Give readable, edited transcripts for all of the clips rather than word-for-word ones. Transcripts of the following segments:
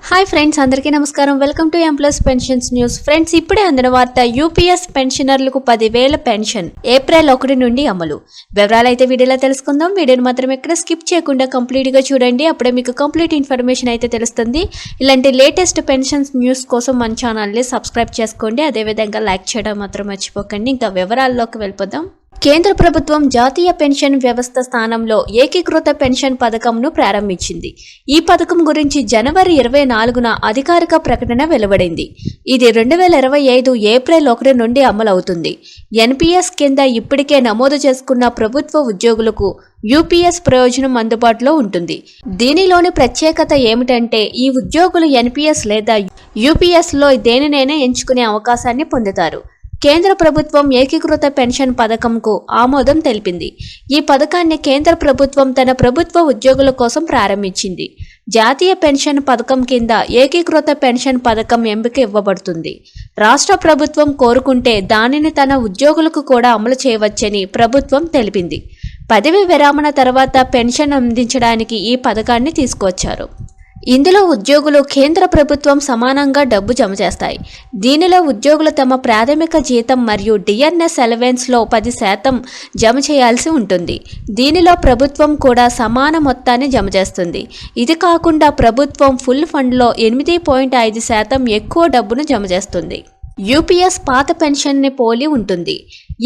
Hi friends, అందరికీ నమస్కారం. Welcome to employees pensions news. Friends, ఇప్పుడే అందిన వార్త. యూపీఎస్ పెన్షనర్లకు 10,000 పెన్షన్ ఏప్రిల్ 1 నుండి అమలు. వివరాలు అయితే వీడియోలో తెలుసుకుందాం. వీడియోని మాత్రం ఎక్కడ స్కిప్ చేయకుండా కంప్లీట్ గా చూడండి. అప్పుడే మీకు కంప్లీట్ ఇన్ఫర్మేషన్ అయితే తెలుస్తుంది. ఇలాంటి లేటెస్ట్ పెన్షన్స్ న్యూస్ కోసం మన ఛానల్ని సబ్స్క్రైబ్ చేసుకోండి. అదేవిధంగా లైక్ చేయడం మాత్రం మర్చిపోకండి. ఇంకా వివరాల్లోకి వెళ్ళిపోదాం. కేంద్ర ప్రభుత్వం జాతీయ పెన్షన్ వ్యవస్థ స్థానంలో ఏకీకృత పెన్షన్ పథకంను ప్రారంభించింది. ఈ పథకం గురించి జనవరి 24న అధికారిక ప్రకటన వెలువడింది. ఇది 2025 ఏప్రిల్ 1 నుండి అమలవుతుంది. ఎన్పీఎస్ కింద ఇప్పటికే నమోదు చేసుకున్న ప్రభుత్వ ఉద్యోగులకు యూపీఎస్ ప్రయోజనం అందుబాటులో ఉంటుంది. దీనిలోని ప్రత్యేకత ఏమిటంటే, ఈ ఉద్యోగులు ఎన్పీఎస్ లేదా యూపీఎస్లో దేనినైనా ఎంచుకునే అవకాశాన్ని పొందుతారు. కేంద్ర ప్రభుత్వం ఏకీకృత పెన్షన్ పథకంకు ఆమోదం తెలిపింది. ఈ పథకాన్ని కేంద్ర ప్రభుత్వం తన ప్రభుత్వ ఉద్యోగుల కోసం ప్రారంభించింది. జాతీయ పెన్షన్ పథకం కింద ఏకీకృత పెన్షన్ పథకం ఎంపిక ఇవ్వబడుతుంది. రాష్ట్ర ప్రభుత్వం కోరుకుంటే దానిని తన ఉద్యోగులకు కూడా అమలు చేయవచ్చని ప్రభుత్వం తెలిపింది. పదవీ విరమణ తర్వాత పెన్షన్ అందించడానికి ఈ పథకాన్ని తీసుకువచ్చారు. ఇందులో ఉద్యోగులు కేంద్ర ప్రభుత్వం సమానంగా డబ్బు జమ చేస్తాయి. దీనిలో ఉద్యోగులు తమ ప్రాథమిక జీతం మరియు డిఎన్ఎస్ అలవెన్స్లో 10% జమ చేయాల్సి ఉంటుంది. దీనిలో ప్రభుత్వం కూడా సమాన మొత్తాన్ని జమ చేస్తుంది. ఇది కాకుండా ప్రభుత్వం ఫుల్ ఫండ్లో 8.5% ఎక్కువ డబ్బును జమ చేస్తుంది. యూపీఎస్ పాత పెన్షన్ని పోలి ఉంటుంది.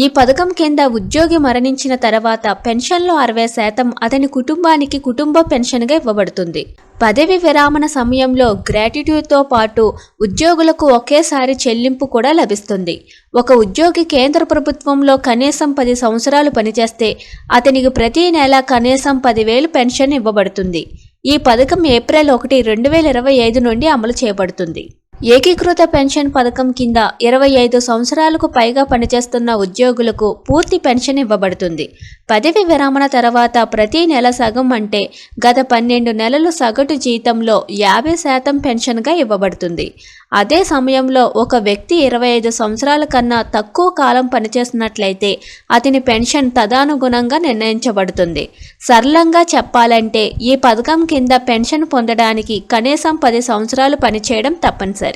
ఈ పథకం కింద ఉద్యోగి మరణించిన తర్వాత పెన్షన్లో 60% అతని కుటుంబానికి కుటుంబ పెన్షన్గా ఇవ్వబడుతుంది. పదవి విరమణ సమయంలో గ్రాట్యుటీతో పాటు ఉద్యోగులకు ఒకేసారి చెల్లింపు కూడా లభిస్తుంది. ఒక ఉద్యోగి కేంద్ర ప్రభుత్వంలో కనీసం 10 సంవత్సరాలు పనిచేస్తే అతనికి ప్రతి నెల కనీసం 10,000 పెన్షన్ ఇవ్వబడుతుంది. ఈ పథకం ఏప్రిల్ 1, 2025 నుండి అమలు చేయబడుతుంది. ఏకీకృత పెన్షన్ పథకం కింద 25 సంవత్సరాలకు పైగా పనిచేస్తున్న ఉద్యోగులకు పూర్తి పెన్షన్ ఇవ్వబడుతుంది. పదవి విరమణ తర్వాత ప్రతి నెల సగం అంటే గత 12 నెలలు సగటు జీతంలో 50% పెన్షన్గా ఇవ్వబడుతుంది. అదే సమయంలో ఒక వ్యక్తి 25 సంవత్సరాల కన్నా తక్కువ కాలం పనిచేస్తున్నట్లయితే అతని పెన్షన్ తదనుగుణంగా నిర్ణయించబడుతుంది. సరళంగా చెప్పాలంటే, ఈ పథకం కింద పెన్షన్ పొందడానికి కనీసం 10 సంవత్సరాలు పనిచేయడం తప్పనిసరి.